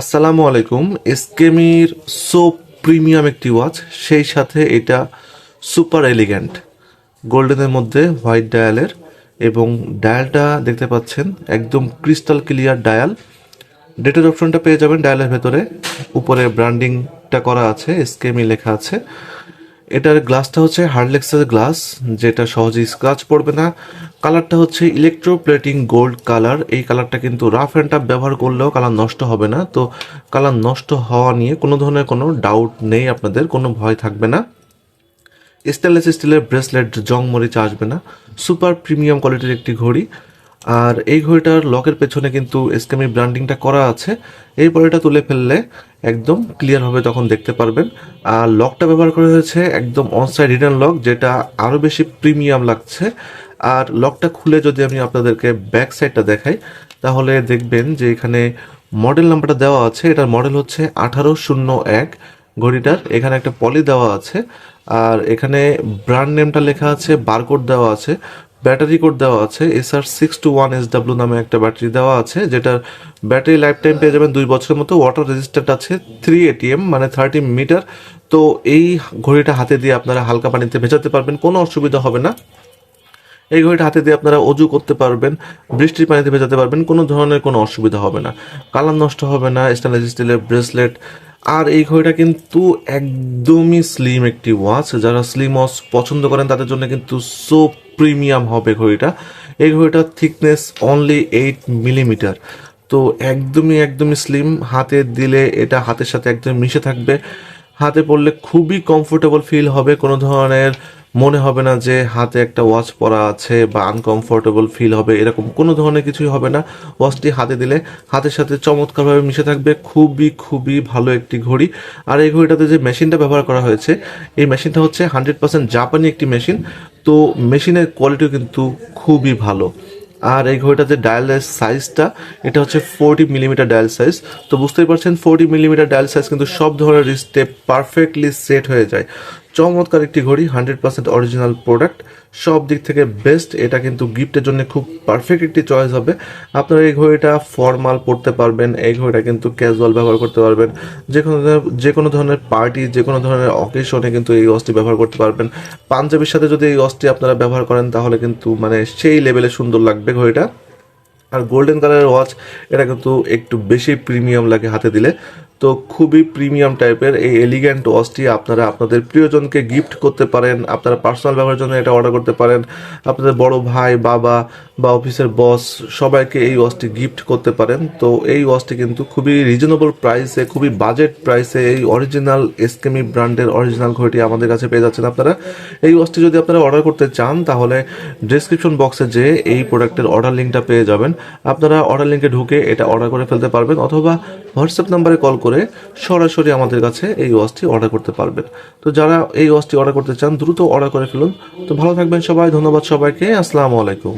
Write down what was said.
আসসালামু আলাইকুম। এসকেমির so premium একটি ওয়াচ, সেই সাথে এটা সুপার এলিগ্যান্ট গোল্ডেনের মধ্যে হোয়াইট ডায়ালের, এবং ডায়ালটা দেখতে পাচ্ছেন একদম ক্রিস্টাল ক্লিয়ার ডায়াল। ডেটের অপশনটা পেয়ে যাবেন ডায়ালের ভেতরে, উপরে ব্র্যান্ডিংটা করা আছে, এসকেমি লেখা আছে। এটার গ্লাসটা হচ্ছে হার্ডলেক্সের গ্লাস, যেটা সহজেই স্ক্র্যাচ পড়বে না। কালারটা হচ্ছে ইলেকট্রোপ্লেটিং গোল্ড কালার। এই কালারটা কিন্তু রাফ অ্যান্ড টাফ ব্যবহার করলেও কালার নষ্ট হবে না, তো কালার নষ্ট হওয়া নিয়ে কোনো ধরনের কোনো ডাউট নেই, আপনাদের কোনো ভয় থাকবে না। স্টেনলেস স্টিলের ব্রেসলেট, জং মরিচা আসবে না। সুপার প্রিমিয়াম কোয়ালিটির একটি ঘড়ি। আর এই ঘড়িটার লকের পেছনে কিন্তু এসকেমি ব্র্যান্ডিংটা করা আছে। এই বডিটা তুলে ফেললে একদম ক্লিয়ার হবে, তখন দেখতে পারবেন। আর লকটা ব্যবহার করা হয়েছে একদম অনসাইড হিডেন লক, যেটা আরও বেশি প্রিমিয়াম লাগছে। আর লকটা খুলে যদি আমি আপনাদেরকে ব্যাক সাইডটা দেখাই, তাহলে দেখবেন যে এখানে মডেল নাম্বারটা দেওয়া আছে। এটার মডেল হচ্ছে 1801 ঘড়িটার। এখানে একটা পলি দেওয়া আছে, আর এখানে ব্র্যান্ড নেমটা লেখা আছে, বারকোড দেওয়া আছে, ব্যাটারি কোড দেওয়া আছে। SR621SW নামে একটা ব্যাটারি দেওয়া আছে, যেটার ব্যাটারি লাইফ টাইম পেয়ে যাবেন 2 বছরের মতো। ওয়াটার রেজিস্ট্যান্ট আছে 3 ATM, মানে 30 মিটার। তো এই ঘড়িটা হাতে দিয়ে আপনারা হালকা পানিতে ভেজাতে পারবেন, কোনো অসুবিধা হবে না। এই ঘড়িটা হাতে দিয়ে আপনারা অজু করতে পারবেন, বৃষ্টির পানিতে ভেজাতে পারবেন, কোনো ধরনের কোনো অসুবিধা হবে না, কালার নষ্ট হবে না। স্টেনলেস স্টিলের ব্রেসলেট। আর এই ঘড়িটা কিন্তু একদমই স্লিম একটি ওয়াচ। যারা স্লিম ওয়াচ পছন্দ করেন তাদের জন্য কিন্তু সো প্রিমিয়াম হবে ঘড়িটা। এই ঘড়িটার থিকনেস অনলি 8 মিলিমিটার। তো একদমই স্লিম। হাতে দিলে এটা হাতের সাথে একদম মিশে থাকবে। হাতে পরলে খুবই কমফোর্টেবল ফিল হবে, কোনো ধরনের মনে হবে না যে হাতে একটা ওয়াচ পরা আছে বা আনকমফোর্টেবল ফিল হবে, এরকম কোনো ধরনের কিছুই হবে না। ওয়াচটি হাতে দিলে হাতের সাথে চমৎকারভাবে মিশে থাকবে। খুবই ভালো একটি ঘড়ি। আর এই ঘড়িটাতে যে মেশিনটা ব্যবহার করা হয়েছে, এই মেশিনটা হচ্ছে 100% জাপানি একটি মেশিন। তো মেশিনের কোয়ালিটিও কিন্তু খুবই ভালো। আর এই ঘড়িটাতে ডায়ালের সাইজটা, এটা হচ্ছে 40 মিলিমিটার ডায়াল সাইজ। তো বুঝতেই পারছেন 40 মিলিমিটার ডায়াল সাইজ কিন্তু সব ধরনের স্টেপ পারফেক্টলি সেট হয়ে যায়। চমৎকার একটি ঘড়ি, 100% অরিজিনাল প্রোডাক্ট, সব দিক থেকে বেস্ট। এটা কিন্তু গিফটের জন্য খুব পারফেক্ট একটি চয়েস হবে। আপনারা এই ঘড়িটা ফর্মাল পরতে পারবেন, এই ঘড়িটা কিন্তু ক্যাজুয়াল ব্যবহার করতে পারবেন, যে কোনো ধরনের পার্টি, যে কোনো ধরনের অকেশনে কিন্তু এই ওয়াচটি ব্যবহার করতে পারবেন। পাঞ্জাবির সাথে যদি এই ওয়াচটি আপনারা ব্যবহার করেন, তাহলে কিন্তু মানে সেই লেভেলে সুন্দর লাগবে ঘড়িটা। আর গোল্ডেন কালারের ওয়াচ, এটা কিন্তু একটু বেশি প্রিমিয়াম লাগে হাতে দিলে। তো খুবই প্রিমিয়াম টাইপের এই এলিগ্যান্ট ওয়াচটি আপনারা আপনাদের প্রিয়জনকে গিফট করতে পারেন। আপনারা পার্সোনাল ব্যবহারের জন্য এটা অর্ডার করতে পারেন। আপনাদের বড় ভাই, বাবা বা অফিসের বস, সবাইকে এই ওয়াচটি গিফট করতে পারেন। তো এই ওয়াচটি কিন্তু খুবই রিজনেবল প্রাইসে, খুবই বাজেট প্রাইসে এই অরিজিনাল এসকেমি ব্র্যান্ডের অরিজিনাল ঘড়িটি আমাদের কাছে পেয়ে যাচ্ছেন আপনারা। এই ওয়াচটি যদি আপনারা অর্ডার করতে চান, তাহলে ডেসক্রিপশন বক্সে যে এই প্রোডাক্টের অর্ডার লিঙ্কটা পেয়ে যাবেন। আপনারা অর্ডার লিঙ্কে ঢুকে এটা অর্ডার করে ফেলতে পারবেন, অথবা হোয়াটসঅ্যাপ নাম্বারে কল করে সরাসরি আমাদের কাছে এই ওয়াচটি অর্ডার করতে পারবেন। তো যারা এই ওয়াচটি অর্ডার করতে চান, দ্রুত অর্ডার করে ফেলুন। তো ভালো থাকবেন সবাই, ধন্যবাদ সবাইকে, আসসালামু আলাইকুম।